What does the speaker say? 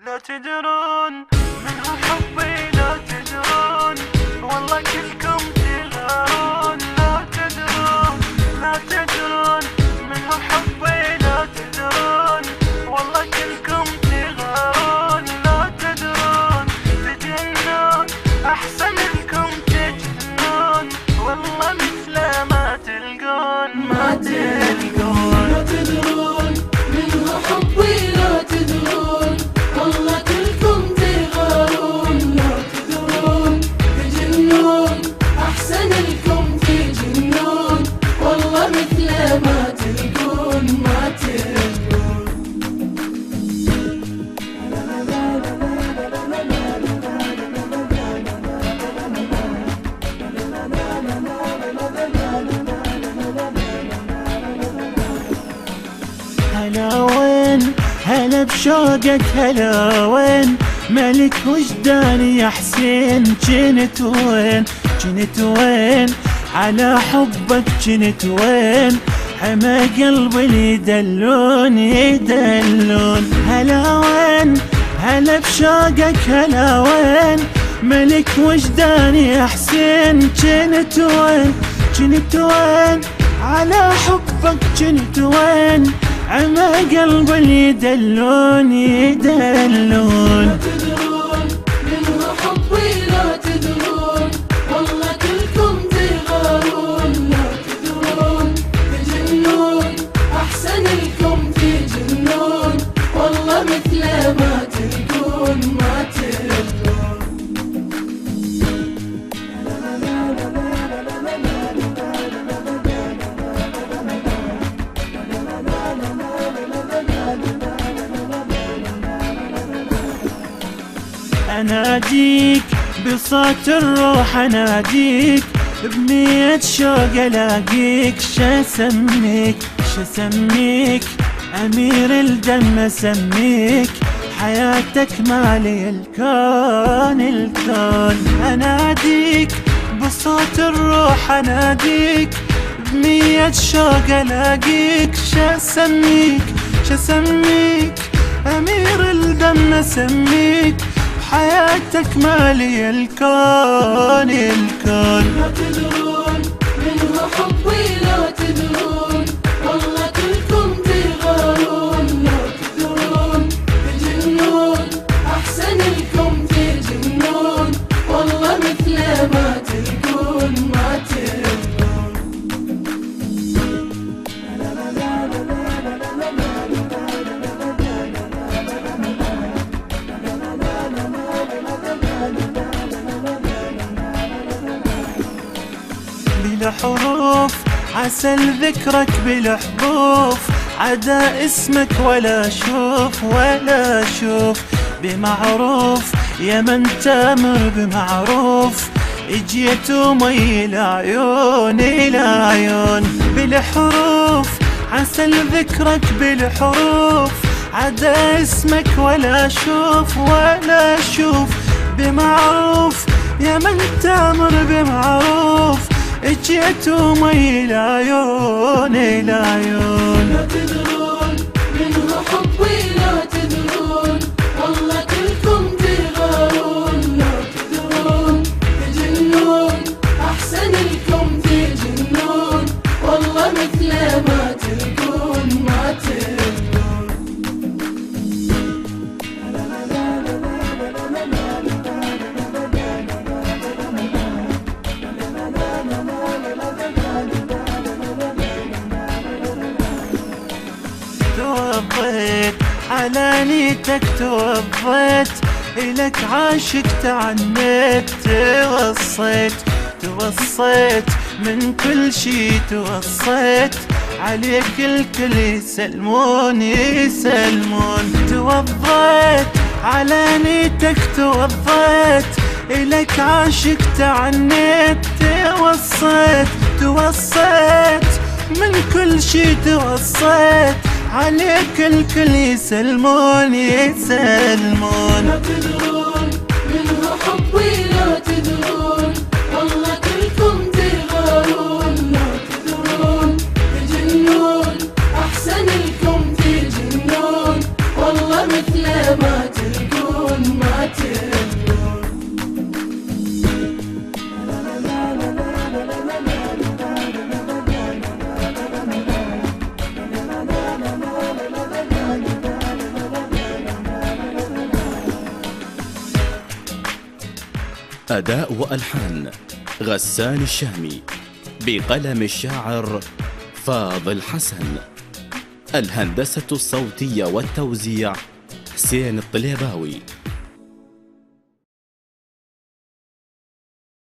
لا تدرون من هو حبي، لا تدرون والله كلكم تغارون. لا تدرون، لا تدرون من هو حبي، لا تدرون والله كلكم تغارون. لا تدرون تجنون أحسن لكم تجنون، والله مثله ما تلقون ما تلقون. لا تدرون من هو حبي، لا تدرون والله كلكم تغارون. لا تدرون تجنون أحسن لكم تجنون، والله مثله ما تلقون ما تلقون. هلا وين هلا بشوقك، هلا وين ملك وجداني يا حسين. جنت وين جنت وين على حبك، جنت وين حما قلبي اللي يدلون يدلون. هلا وين هلا بشوقك، هلا وين ملك وجداني يا حسين. جنت وين جنت وين على حبك، جنت وين عما قلبي اللي يدلون يدلون. لا تدرون من هو حبي، لا تدرون والله كلكم تغارون. لا تدرون تجنون أحسن لكم تجنون، والله مثله ما تلقون ما تلقون. أناديك بصوت الروح، أناديك بنية شوق ألاقيك. شسميك شسميك أمير الدم أسميك، حياتك مالي الكون الكون. أناديك بصوت الروح، أناديك بنية شوق ألاقيك. شسميك شسميك أمير الدم أسميك، حياتك مالي الكون الكون. لا تدرون من هو حبي، لا تدرون والله كلكم تغارون. لا تدرون تجنون أحسن لكم تجنون، والله مثله ما تلقون ما تلقون. بلا حروف عسل ذكرك، بلا حروف عدا اسمك ولا اشوف ولا اشوف. بمعروف يا من تامر بمعروف، اجيت ومي العيون الى عيون. بلا حروف عسل ذكرك، بلا حروف عدا اسمك ولا اشوف ولا اشوف. بمعروف يا من تامر بمعروف، اجيت ومي العيون الى عيون. لا تدرون من هو حبي، لا تدرون والله كلكم تغارون. لا تدرون تجنون أحسن لكم تجنون، والله مثله ما تلقون ما تلقون. توضيت على نيتك، توضيت إلك عاشق تعنيت. توصيت توصيت من كل شي، توصيت عليك الكل يسلمون يسلمون. توضيت على نيتك، توضيت إلك عاشق تعنيت. توصيت توصيت من كل شي، توصيت عليك الكل يسلمون يسلمون. لا تدرون من هو حبي، لا تدرون والله كلكم تغارون. لا تدرون تجنون أحسن لكم تجنون، والله مثله ما تلقون. تهلون. أداء وألحان غسان الشامي، بقلم الشاعر فاضل حسن. الهندسة الصوتية والتوزيع حسين الطليباوي.